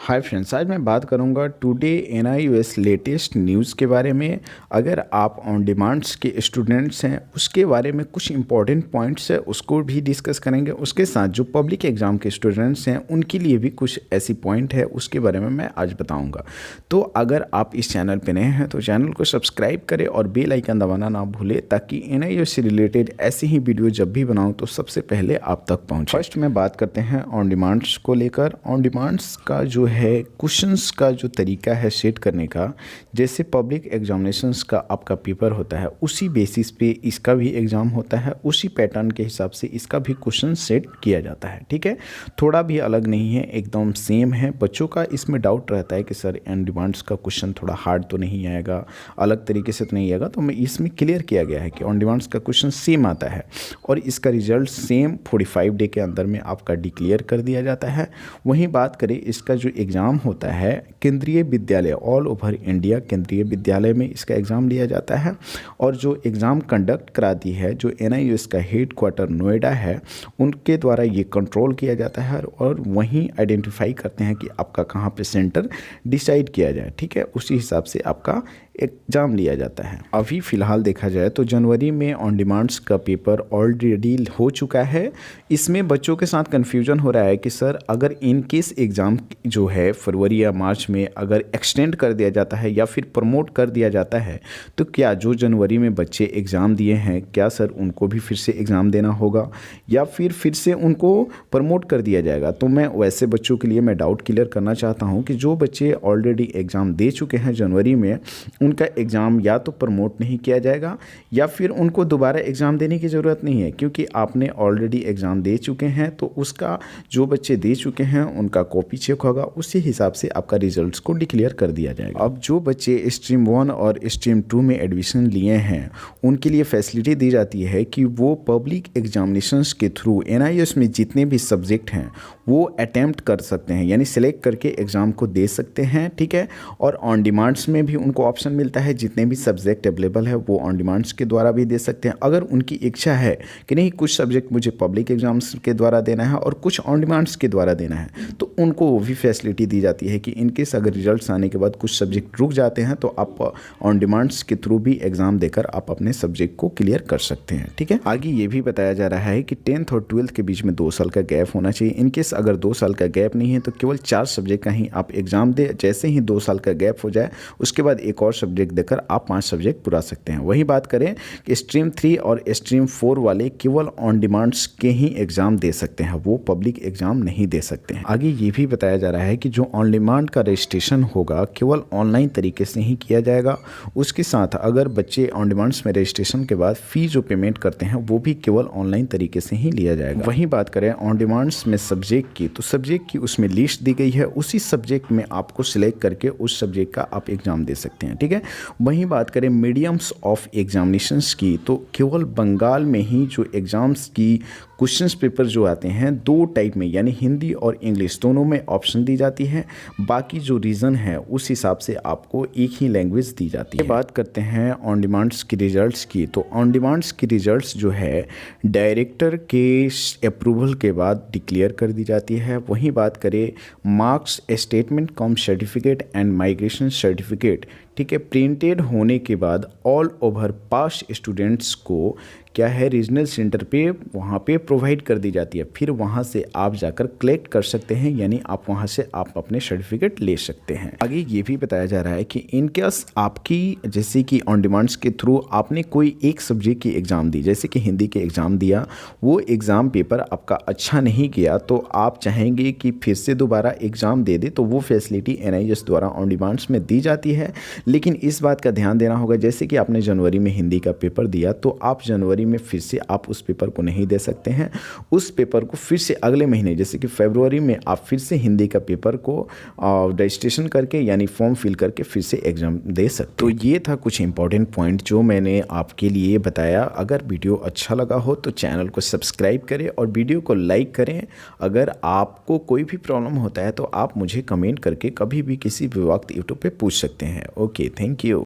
Hi friends, आज मैं बात करूंगा टुडे एनआईओएस लेटेस्ट न्यूज़ के बारे में। अगर आप ऑन डिमांड्स के स्टूडेंट्स हैं उसके बारे में कुछ इंपॉर्टेंट पॉइंट्स है उसको भी डिस्कस करेंगे। उसके साथ जो पब्लिक एग्ज़ाम के स्टूडेंट्स हैं उनके लिए भी कुछ ऐसी पॉइंट है उसके बारे में मैं आज बताऊंगा। तो अगर आप इस चैनल पर नए हैं तो चैनल को सब्सक्राइब करें और बेल आइकन दबाना ना भूलें ताकि एनआईओएस से रिलेटेड ऐसी ही वीडियो जब भी बनाऊँ तो सबसे पहले आप तक पहुँचे। फर्स्ट में बात करते हैं ऑन डिमांड्स को लेकर। ऑन डिमांड्स का जो है क्वेश्चंस का जो तरीका है सेट करने का, जैसे पब्लिक एग्जामिनेशंस का आपका पेपर होता है उसी बेसिस पे इसका भी एग्ज़ाम होता है, उसी पैटर्न के हिसाब से इसका भी क्वेश्चन सेट किया जाता है। ठीक है, थोड़ा भी अलग नहीं है, एकदम सेम है। बच्चों का इसमें डाउट रहता है कि सर ऑन डिमांड्स का क्वेश्चन थोड़ा हार्ड तो नहीं आएगा, अलग तरीके से तो नहीं आएगा, तो मैं इसमें क्लियर किया गया है कि ऑन डिमांड्स का क्वेश्चन सेम आता है और इसका रिजल्ट सेम 45 डे के अंदर में आपका डिक्लेयर कर दिया जाता है। वहीं बात करें इसका जो एग्ज़ाम होता है केंद्रीय विद्यालय, ऑल ओवर इंडिया केंद्रीय विद्यालय में इसका एग्ज़ाम लिया जाता है और जो एग्ज़ाम कंडक्ट कराती है जो एनआईओएस का हेड क्वार्टर नोएडा है उनके द्वारा ये कंट्रोल किया जाता है और वहीं आइडेंटिफाई करते हैं कि आपका कहाँ पे सेंटर डिसाइड किया जाए। ठीक है, उसी हिसाब से आपका एग्ज़ाम लिया जाता है। अभी फ़िलहाल देखा जाए तो जनवरी में ऑन डिमांड्स का पेपर ऑलरेडी हो चुका है। इसमें बच्चों के साथ कन्फ्यूजन हो रहा है कि सर अगर इन केस एग्ज़ाम जो है फरवरी या मार्च में अगर एक्सटेंड कर दिया जाता है या फिर प्रमोट कर दिया जाता है तो क्या जो जनवरी में बच्चे एग्ज़ाम दिए हैं क्या सर उनको भी फिर से एग्ज़ाम देना होगा या फिर से उनको प्रमोट कर दिया जाएगा। तो मैं वैसे बच्चों के लिए मैं डाउट क्लियर करना चाहता हूँ कि जो बच्चे ऑलरेडी एग्ज़ाम दे चुके हैं जनवरी में उनका एग्ज़ाम या तो प्रमोट नहीं किया जाएगा या फिर उनको दोबारा एग्ज़ाम देने की ज़रूरत नहीं है, क्योंकि आपने ऑलरेडी एग्ज़ाम दे चुके हैं तो उसका जो बच्चे दे चुके हैं उनका कॉपी चेक होगा, उसी हिसाब से आपका रिजल्ट्स को डिक्लेयर कर दिया जाएगा। अब जो बच्चे स्ट्रीम 1 और स्ट्रीम 2 में एडमिशन लिए हैं उनके लिए फैसिलिटी दी जाती है कि वो पब्लिक एग्जामिनेशंस के थ्रू एनआईओएस में जितने भी सब्जेक्ट हैं वो अटैम्प्ट कर सकते हैं, यानी सिलेक्ट करके एग्ज़ाम को दे सकते हैं। ठीक है, और ऑन डिमांड्स में भी उनको ऑप्शन मिलता है, जितने भी सब्जेक्ट अवेलेबल है वो ऑन डिमांड्स के द्वारा भी दे सकते हैं। अगर उनकी इच्छा है कि नहीं कुछ सब्जेक्ट मुझे पब्लिक एग्जाम्स के द्वारा देना है और कुछ ऑन डिमांड्स के द्वारा देना है तो उनको वो भी फैसिलिटी दी जाती है कि इनकेस अगर रिजल्ट्स आने के बाद कुछ सब्जेक्ट रुक जाते हैं तो आप ऑन डिमांड्स के थ्रू भी एग्ज़ाम देकर आप अपने सब्जेक्ट को क्लियर कर सकते हैं। ठीक है, आगे ये भी बताया जा रहा है कि 10th और 12th के बीच में 2 साल का गैप होना चाहिए। इनकेस अगर 2 साल का गैप नहीं है तो केवल 4 सब्जेक्ट का ही आप एग्ज़ाम दे, जैसे ही 2 साल का गैप हो जाए उसके बाद एक और सब्जेक्ट देकर आप 5 सब्जेक्ट पूरा सकते हैं। वही बात करें कि स्ट्रीम 3 और स्ट्रीम 4 वाले केवल ऑन डिमांड्स के ही एग्ज़ाम दे सकते हैं, वो पब्लिक एग्ज़ाम नहीं दे सकते हैं। आगे ये भी बताया जा रहा है कि जो ऑन डिमांड का रजिस्ट्रेशन होगा केवल ऑनलाइन तरीके से ही किया जाएगा। उसके साथ अगर बच्चे ऑन डिमांड्स में रजिस्ट्रेशन के बाद फ़ी जो पेमेंट करते हैं वो भी केवल ऑनलाइन तरीके से ही लिया जाएगा। वहीं बात करें ऑन डिमांड्स में सब्जेक्ट की, तो सब्जेक्ट की उसमें लिस्ट दी गई है, उसी सब्जेक्ट में आपको सिलेक्ट करके उस सब्जेक्ट का आप एग्ज़ाम दे सकते हैं। ठीक है, वहीं बात करें मीडियम्स ऑफ एग्जामिनेशंस की, तो केवल बंगाल में ही जो एग्ज़ाम्स की क्वेश्चंस पेपर जो आते हैं 2 टाइप में, यानी हिंदी और इंग्लिश दोनों में ऑप्शन दी जाती है। बाकी जो रीज़न है उस हिसाब से आपको एक ही लैंग्वेज दी जाती है। बात करते हैं ऑन डिमांड्स की रिजल्ट्स की, तो ऑन डिमांड्स की रिजल्ट्स जो है डायरेक्टर के अप्रूवल के बाद डिक्लेयर कर दी जाती है। वहीं बात करें marks statement come certificate and migration certificate, ठीक है, प्रिंटेड होने के बाद ऑल ओवर पास स्टूडेंट्स को क्या है रीजनल सेंटर पे वहाँ पे प्रोवाइड कर दी जाती है। फिर वहाँ से आप जाकर कलेक्ट कर सकते हैं, यानी आप वहाँ से आप अपने सर्टिफिकेट ले सकते हैं। आगे ये भी बताया जा रहा है कि इन केस आपकी जैसे कि ऑन डिमांड्स के थ्रू आपने कोई एक सब्जेक्ट की एग्ज़ाम दी, जैसे कि हिंदी के एग्ज़ाम दिया, वो एग्ज़ाम पेपर आपका अच्छा नहीं गया तो आप चाहेंगे कि फिर से दोबारा एग्ज़ाम दे दे, तो वो फैसिलिटी एनआईओएस द्वारा ऑन डिमांड्स में दी जाती है। लेकिन इस बात का ध्यान देना होगा, जैसे कि आपने जनवरी में हिंदी का पेपर दिया तो आप जनवरी में फिर से आप उस पेपर को नहीं दे सकते हैं। उस पेपर को फिर से अगले महीने जैसे कि फरवरी में आप फिर से हिंदी का पेपर को रजिस्ट्रेशन करके यानी फॉर्म फिल करके फिर से एग्ज़ाम दे सकते। तो ये था कुछ इंपॉर्टेंट पॉइंट जो मैंने आपके लिए बताया। अगर वीडियो अच्छा लगा हो तो चैनल को सब्सक्राइब करें और वीडियो को लाइक करें। अगर आपको कोई भी प्रॉब्लम होता है तो आप मुझे कमेंट करके कभी भी किसी भी वक्त यूट्यूब पे पूछ सकते हैं। Okay, thank you.